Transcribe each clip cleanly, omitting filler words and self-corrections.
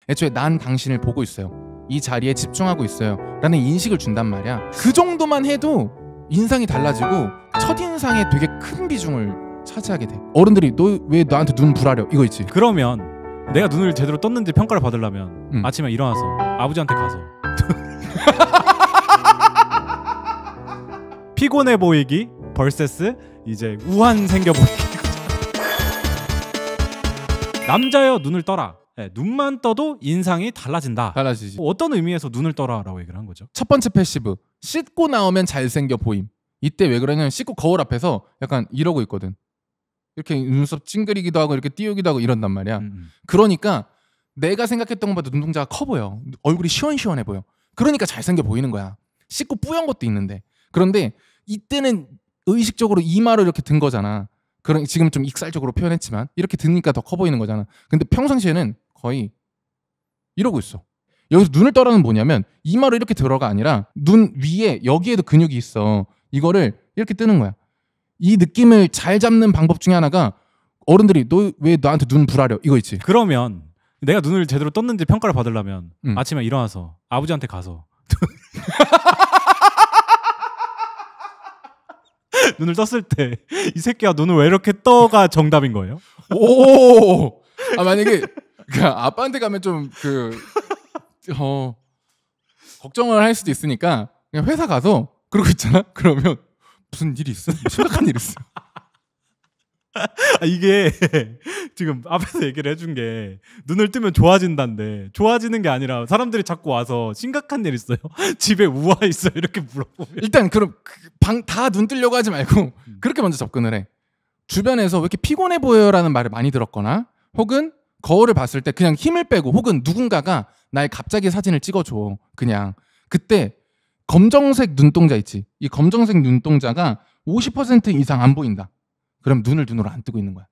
애초에 난 당신을 보고 있어요. 이 자리에 집중하고 있어요. 라는 인식을 준단 말이야. 그 정도만 해도 인상이 달라지고 첫인상에 되게 큰 비중을 차지하게 돼. 어른들이 너 왜 나한테 눈 부라려 이거 있지. 그러면 내가 눈을 제대로 떴는지 평가를 받으려면 아침에 일어나서 아버지한테 가서 피곤해 보이기 vs 이제 우한 생겨 보이기. 남자여 눈을 떠라. 네, 눈만 떠도 인상이 달라진다. 달라지지. 어떤 의미에서 눈을 떠라라고 얘기를 한 거죠? 첫 번째 패시브. 씻고 나오면 잘생겨 보임. 이때 왜 그러냐면 씻고 거울 앞에서 약간 이러고 있거든. 이렇게 눈썹 찡그리기도 하고 이렇게 띄우기도 하고 이런단 말이야. 그러니까 내가 생각했던 것보다 눈동자가 커 보여. 얼굴이 시원시원해 보여. 그러니까 잘생겨 보이는 거야. 씻고 뿌연 것도 있는데. 그런데 이때는 의식적으로 이마로 이렇게 든 거잖아. 지금 좀 익살적으로 표현했지만 이렇게 드니까 더 커 보이는 거잖아. 근데 평상시에는 거의 이러고 있어. 여기서 눈을 떠라는 뭐냐면 이마로 이렇게 들어가 아니라 눈 위에 여기에도 근육이 있어. 이거를 이렇게 뜨는 거야. 이 느낌을 잘 잡는 방법 중에 하나가 어른들이 너 왜 나한테 눈 부라려 이거 있지. 그러면 내가 눈을 제대로 떴는지 평가를 받으려면 아침에 일어나서 아버지한테 가서 눈을 떴을 때 이 새끼야 눈을 왜 이렇게 떠가 정답인 거예요? 오. 만약에 아빠한테 가면 좀 걱정을 할 수도 있으니까 그냥 회사 가서 그러고 있잖아. 그러면 무슨 일이 있어? 심각한 일이 있어. 이게 지금 앞에서 얘기를 해준 게 눈을 뜨면 좋아진다는데 좋아지는 게 아니라 사람들이 자꾸 와서 심각한 일 있어요? 집에 우화 있어요? 이렇게 물어보면 일단 그럼 방 다 눈 뜨려고 하지 말고 그렇게 먼저 접근을 해. 주변에서 왜 이렇게 피곤해 보여요라는 말을 많이 들었거나 혹은 거울을 봤을 때 그냥 힘을 빼고 혹은 누군가가 나의 갑자기 사진을 찍어줘. 그냥 그때 검정색 눈동자 있지. 이 검정색 눈동자가 50% 이상 안 보인다. 그럼 눈으로 안 뜨고 있는 거야.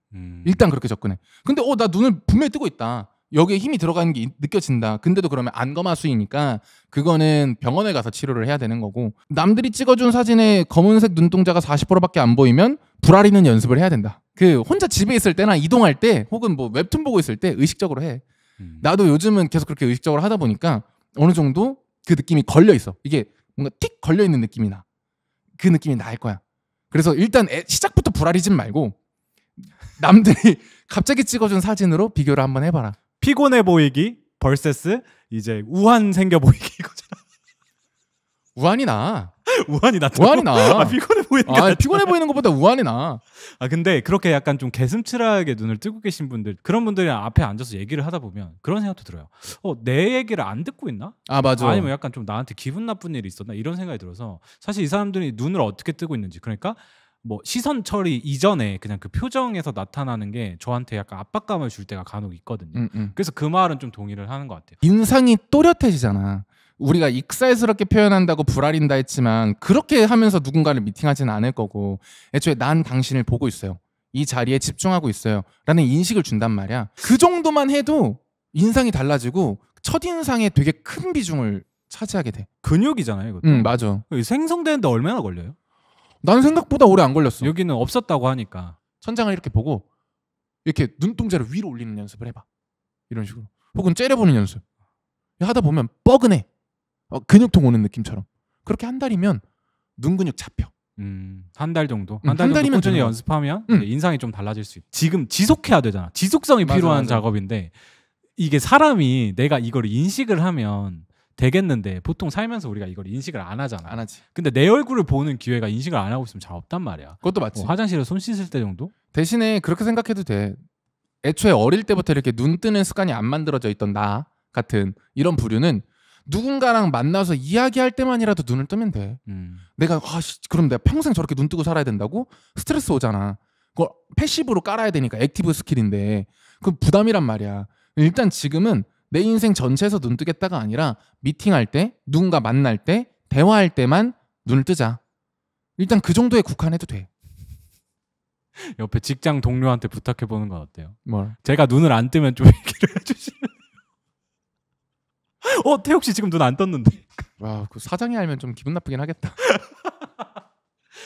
일단 그렇게 접근해. 근데 나 눈을 분명히 뜨고 있다. 여기에 힘이 들어가는 게 느껴진다. 근데도 그러면 안검하수이니까 그거는 병원에 가서 치료를 해야 되는 거고, 남들이 찍어준 사진에 검은색 눈동자가 40%밖에 안 보이면 불알이는 연습을 해야 된다. 혼자 집에 있을 때나 이동할 때 혹은 뭐 웹툰 보고 있을 때 의식적으로 해. 나도 요즘은 계속 그렇게 의식적으로 하다 보니까 어느 정도 그 느낌이 걸려 있어. 이게 뭔가 틱 걸려 있는 느낌이 나. 그 느낌이 나을 거야. 그래서 일단 시작부터 불알이지 말고 남들이 갑자기 찍어준 사진으로 비교를 한번 해봐라. 피곤해 보이기 vs 이제 우한 생겨 보이기 이거잖아. 우한이 나. 우한이 나. 우한이 나. 피곤해 보이는 피곤해 보이는 것보다 우한이 나. 근데 그렇게 약간 좀 개슴츠하게 눈을 뜨고 계신 분들, 그런 분들이랑 앞에 앉아서 얘기를 하다 보면 그런 생각도 들어요. 내 얘기를 안 듣고 있나? 맞아. 아니면 약간 좀 나한테 기분 나쁜 일이 있었나? 이런 생각이 들어서 사실 이 사람들이 눈을 어떻게 뜨고 있는지, 그러니까 뭐 시선 처리 이전에 그냥 그 표정에서 나타나는 게 저한테 약간 압박감을 줄 때가 간혹 있거든요. 그래서 그 말은 좀 동의를 하는 것 같아요. 인상이 또렷해지잖아. 우리가 익살스럽게 표현한다고 불알인다 했지만 그렇게 하면서 누군가를 미팅하지는 않을 거고, 애초에 난 당신을 보고 있어요. 이 자리에 집중하고 있어요. 라는 인식을 준단 말이야. 그 정도만 해도 인상이 달라지고 첫인상에 되게 큰 비중을 차지하게 돼. 근육이잖아요, 이것도. 맞아. 생성되는데 얼마나 걸려요? 난 생각보다 오래 안 걸렸어. 여기는 없었다고 하니까. 천장을 이렇게 보고 이렇게 눈동자를 위로 올리는 연습을 해봐. 이런 식으로. 혹은 째려보는 연습. 하다 보면 뻐근해. 근육통 오는 느낌처럼. 그렇게 한 달이면 눈 근육 잡혀. 한 달 정도? 한 달 정도 달이면 꾸준히 되는 연습하면 인상이 좀 달라질 수 있다. 지금 지속해야 되잖아. 지속성이 필요한 작업인데 이게 사람이 내가 이걸 인식을 하면 되겠는데 보통 살면서 우리가 이걸 인식을 안 하잖아. 안 하지. 근데 내 얼굴을 보는 기회가 인식을 안 하고 있으면 잘 없단 말이야. 그것도 맞지. 화장실에 손 씻을 때 정도? 대신에 그렇게 생각해도 돼. 애초에 어릴 때부터 이렇게 눈 뜨는 습관이 안 만들어져 있던 나 같은 이런 부류는 누군가랑 만나서 이야기할 때만이라도 눈을 뜨면 돼. 내가 그럼 내가 평생 저렇게 눈 뜨고 살아야 된다고? 스트레스 오잖아. 그걸 패시브로 깔아야 되니까 액티브 스킬인데 그 부담이란 말이야. 일단 지금은 내 인생 전체에서 눈 뜨겠다가 아니라 미팅할 때, 누군가 만날 때, 대화할 때만 눈을 뜨자. 일단 그 정도에 국한해도 돼. 옆에 직장 동료한테 부탁해보는 건 어때요? 뭘? 제가 눈을 안 뜨면 좀 얘기를 해주시면. 태욱 씨 지금 눈 안 떴는데. 와, 그 사장이 알면 좀 기분 나쁘긴 하겠다.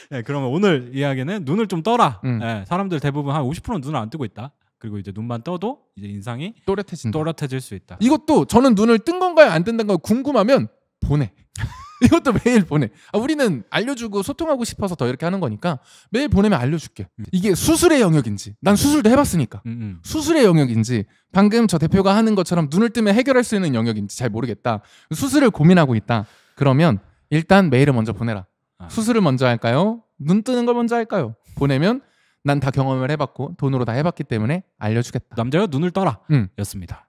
네, 그러면 오늘 이야기는 눈을 좀 떠라. 네, 사람들 대부분 한 50%는 눈을 안 뜨고 있다. 그리고 이제 눈만 떠도 이제 인상이 또렷해진다. 또렷해질 수 있다. 이것도 저는 눈을 뜬 건가요 안 뜬 건가요 궁금하면 보내. 이것도 매일 보내. 우리는 알려주고 소통하고 싶어서 더 이렇게 하는 거니까 매일 보내면 알려줄게. 이게 수술의 영역인지 난 수술도 해봤으니까 수술의 영역인지 방금 저 대표가 하는 것처럼 눈을 뜨면 해결할 수 있는 영역인지 잘 모르겠다. 수술을 고민하고 있다. 그러면 일단 메일을 먼저 보내라. 수술을 먼저 할까요? 눈 뜨는 걸 먼저 할까요? 보내면 난 다 경험을 해봤고 돈으로 다 해봤기 때문에 알려주겠다. 남자가 눈을 떠라 였습니다.